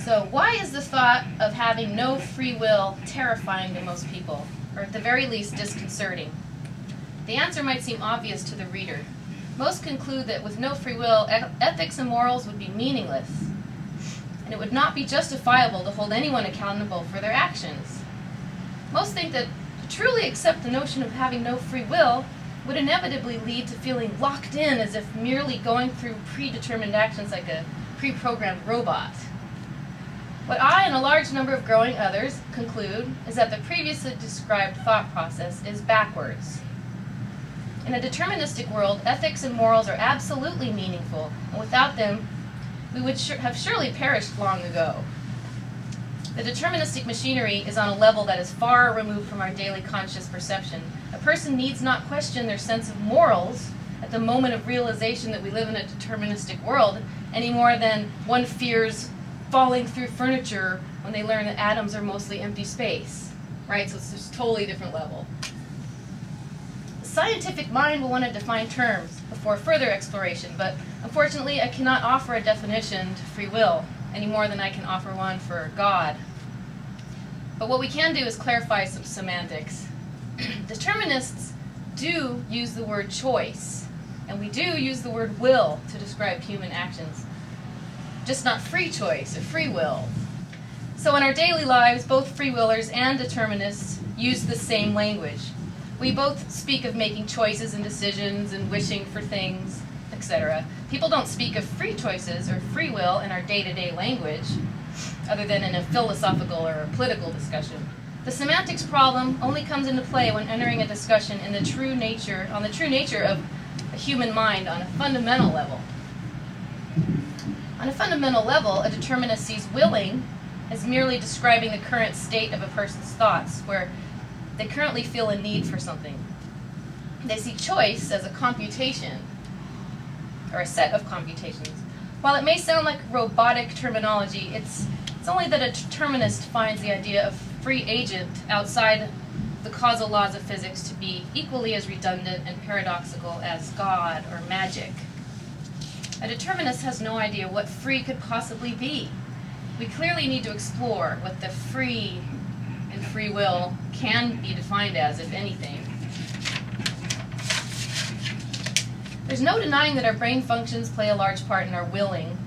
So why is the thought of having no free will terrifying to most people, or at the very least disconcerting? The answer might seem obvious to the reader. Most conclude that with no free will, ethics and morals would be meaningless, and it would not be justifiable to hold anyone accountable for their actions. Most think that to truly accept the notion of having no free will would inevitably lead to feeling locked in as if merely going through predetermined actions like a pre-programmed robot. What I and a large number of growing others conclude is that the previously described thought process is backwards. In a deterministic world, ethics and morals are absolutely meaningful, and without them, we would have surely perished long ago. The deterministic machinery is on a level that is far removed from our daily conscious perception. A person needs not question their sense of morals at the moment of realization that we live in a deterministic world, any more than one fears falling through furniture when they learn that atoms are mostly empty space, right? So it's just a totally different level. The scientific mind will want to define terms before further exploration, but unfortunately I cannot offer a definition to free will any more than I can offer one for God. But what we can do is clarify some semantics. Determinists do use the word choice, and we do use the word will to describe human actions. Just not free choice or free will. So in our daily lives, both free willers and determinists use the same language. We both speak of making choices and decisions and wishing for things, etc. People don't speak of free choices or free will in our day-to-day language, other than in a philosophical or a political discussion. The semantics problem only comes into play when entering a discussion on the true nature of a human mind on a fundamental level. On a fundamental level, a determinist sees willing as merely describing the current state of a person's thoughts, where they currently feel a need for something. They see choice as a computation, or a set of computations. While it may sound like robotic terminology, it's only that a determinist finds the idea of free agent outside the causal laws of physics to be equally as redundant and paradoxical as God or magic. A determinist has no idea what free could possibly be. We clearly need to explore what the free and free will can be defined as, if anything. There's no denying that our brain functions play a large part in our willing,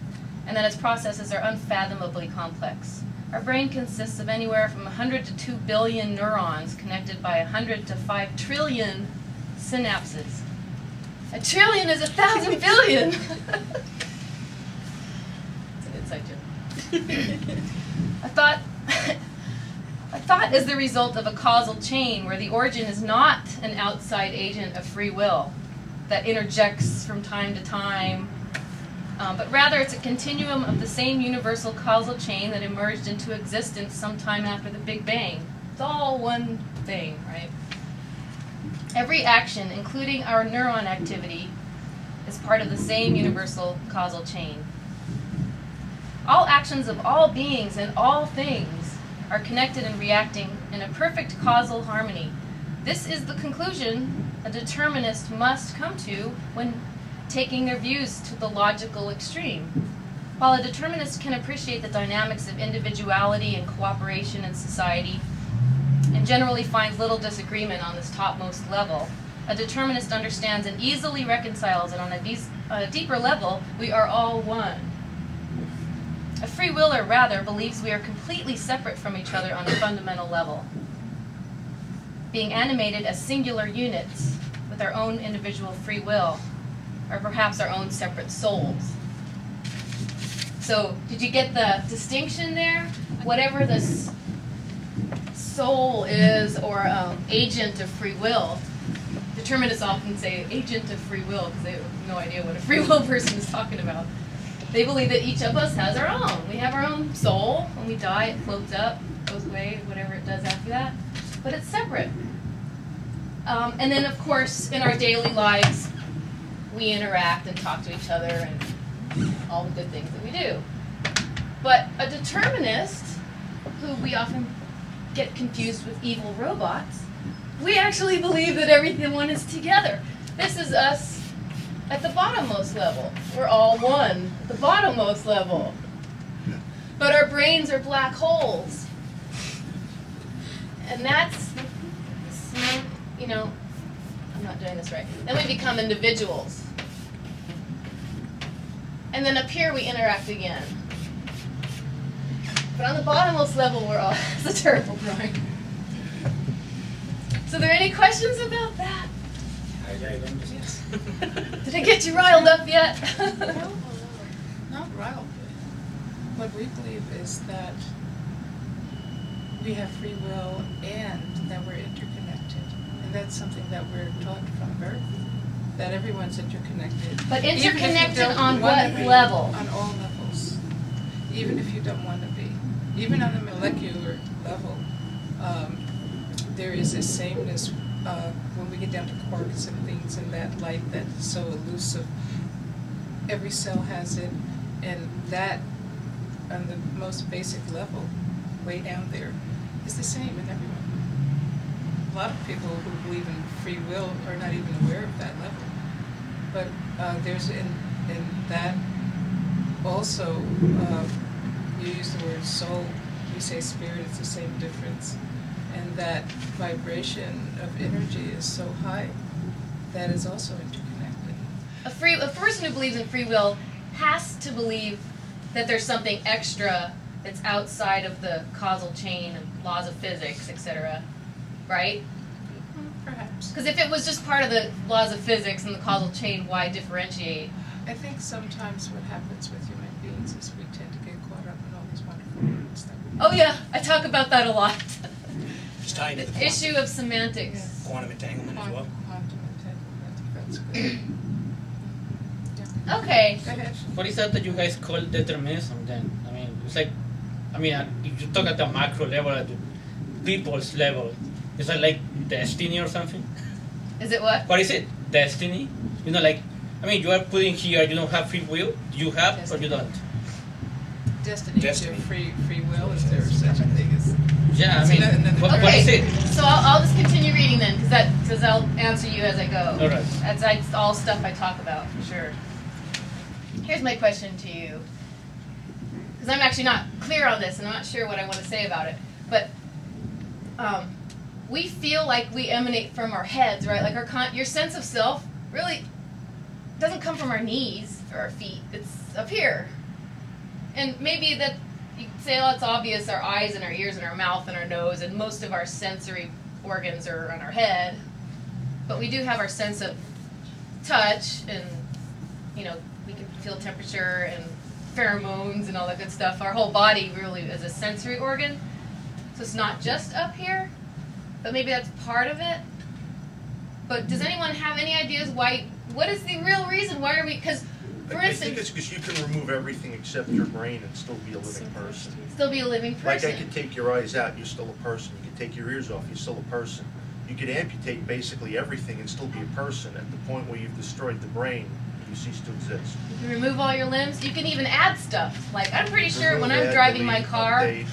and that its processes are unfathomably complex. Our brain consists of anywhere from 100 to 2 billion neurons connected by 100 to 5 trillion synapses. A trillion is 1,000 billion! It's an inside joke. A thought is the result of a causal chain where the origin is not an outside agent of free will that interjects from time to time, but rather it's a continuum of the same universal causal chain that emerged into existence sometime after the Big Bang. It's all one thing, right? Every action, including our neuron activity, is part of the same universal causal chain. All actions of all beings and all things are connected and reacting in a perfect causal harmony. This is the conclusion a determinist must come to when taking their views to the logical extreme. While a determinist can appreciate the dynamics of individuality and cooperation in society, and generally finds little disagreement on this topmost level, a determinist understands and easily reconciles that on a deeper level, we are all one. A free willer, rather, believes we are completely separate from each other on a fundamental level, being animated as singular units with our own individual free will, or perhaps our own separate souls. So, did you get the distinction there? Whatever this soul is, or agent of free will, determinists often say agent of free will because they have no idea what a free will person is talking about. They believe that each of us has our own. We have our own soul. When we die, it floats up, goes away, whatever it does after that. But it's separate. And then, of course, in our daily lives, we interact and talk to each other and all the good things that we do. But a determinist, who we often get confused with evil robots, we actually believe that everyone is together. This is us at the bottommost level. We're all one at the bottommost level. But our brains are black holes. And that's, you know, I'm not doing this right. Then we become individuals. And then up here we interact again. But on the bottommost level, we're all, it's a terrible drawing. So are there any questions about that? Yes. Did I get you riled up yet? No, not riled. What we believe is that we have free will and that we're interconnected. And that's something that we're taught from birth, that everyone's interconnected. But Even if you interconnected don't on wanna what be, level? On all levels. Even if you don't want to be. Even on the molecular level, there is a sameness when we get down to quarks and things and that light that is so elusive. Every cell has it, and that on the most basic level, way down there, is the same in everyone. A lot of people who believe in free will are not even aware of that level. But there's in that also, you use the word soul, we say spirit, it's the same difference. And that vibration of energy is so high that is also interconnected. A person who believes in free will has to believe that there's something extra that's outside of the causal chain and laws of physics, etc. Right? Perhaps. Because if it was just part of the laws of physics and the causal chain, why differentiate? I think sometimes what happens with human beings is we tend to get caught up in all these wonderful words that we... Oh yeah, I talk about that a lot. Just tying to the Issue of semantics. Yes. quantum entanglement as well. Quantum entanglement, that's good. Yeah. Okay. Go ahead. What is that you guys call determinism then? I mean, it's like, I mean, if you talk at the macro level, at the people's level, is that like destiny or something? Is it what? What is it? Destiny? You know, like, I mean, you are putting here, you don't have free will. Do you have Destiny. or you don't? Destiny. Destiny. Is there free will? Is there such a thing as... Yeah, I mean, what is Okay, it? so I'll just continue reading then, because I'll answer you as I go. All right. That's all stuff I talk about, for sure. Here's my question to you, because I'm actually not clear on this, and I'm not sure what I want to say about it. But we feel like we emanate from our heads, right? Like your sense of self really doesn't come from our knees or our feet. It's up here. And maybe that you could say, oh, it's obvious, our eyes and our ears and our mouth and our nose, and most of our sensory organs are on our head. But we do have our sense of touch, and, you know, we can feel temperature and pheromones and all that good stuff. Our whole body really is a sensory organ. So it's not just up here, but maybe that's part of it. But does anyone have any ideas why, what is the real reason? Why are we, because, for I instance, think it's because you can remove everything except your brain and still be a living person. still be a living Like person. I could take your eyes out, you're still a person. You could take your ears off, you're still a person. You could amputate basically everything and still be a person. At the point where you've destroyed the brain, you cease to exist. You can remove all your limbs. You can even add stuff. Like, I'm pretty sure Remove, when I'm add, driving my delete, car, update.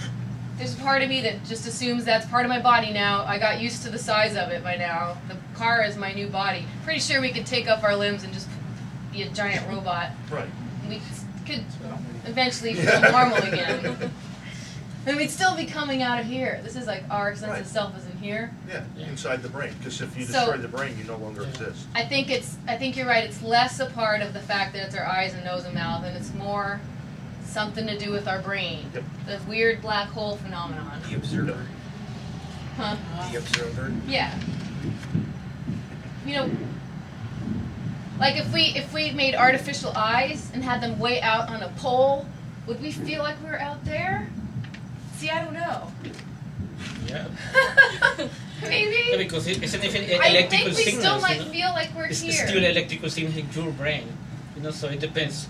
there's a part of me that just assumes that's part of my body now. I got used to the size of it by now. The car is my new body. Pretty sure we could take up our limbs and just be a giant robot. Right. We could eventually feel normal again. And we'd still be coming out of here. This is like our sense Right. of self is in here. Yeah, inside the brain. Because if you So- destroy the brain, you no longer exist. I think you're right. It's less a part of the fact that it's our eyes and nose and mouth, and it's more something to do with our brain. Yep. The weird black hole phenomenon. The observer. Huh? The observer. Yeah. You know, like if we made artificial eyes and had them way out on a pole, would we feel like we were out there? See, I don't know. Yeah. Maybe. Yeah, because it's an I electrical think we signal. still might feel like we're It's here. still electrical signals in your brain. You know, so it depends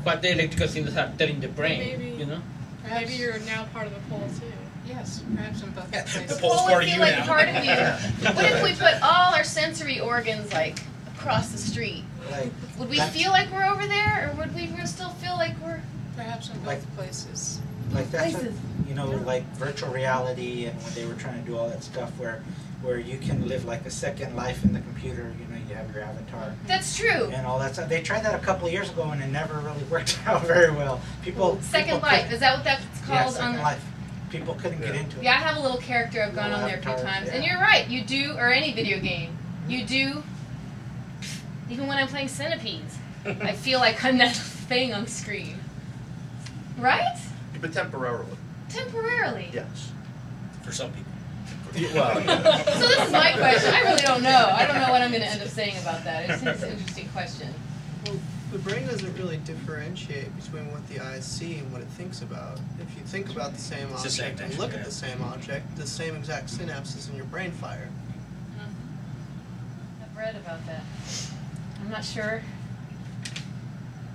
what the electrical signals are telling the brain. Maybe. You know. Maybe you're now part of the pole too. Yes, perhaps in both Yeah, places. the pole's Well, part would of feel you like now. part of you. What if we put all our sensory organs like across the street? Like, Would we that's- feel like we're over there, or would we still feel like we're Perhaps in both Like- places. like that's what, places? you know, like virtual reality, and when they were trying to do all that stuff where you can live like a second life in the computer. You know, you have your avatar. That's true. And all that stuff. They tried that a couple of years ago and it never really worked out very well. Second Life, is that what that's Yeah, called? Second Life. People couldn't get into it. Yeah, I have a little character. I've gone Little on there a few avatars, times. yeah. And you're right, you do, or any video game, you do, even when I'm playing Centipedes, I feel like I'm that thing on the screen. Right? But temporarily, Temporarily. yes. For some people. Well, So this is my question. I really don't know. I don't know what I'm going to end up saying about that. It's an interesting question. Well, the brain doesn't really differentiate between what the eyes see and what it thinks about. If you think about the same It's the same object and thing, look yeah. at the same object, the same exact synapses in your brain fire. I've read about that. I'm not sure.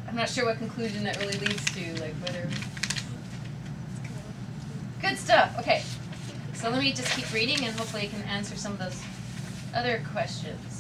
I'm not sure what conclusion that really leads to, like whether. Good stuff. Okay, so let me just keep reading, and hopefully I can answer some of those other questions.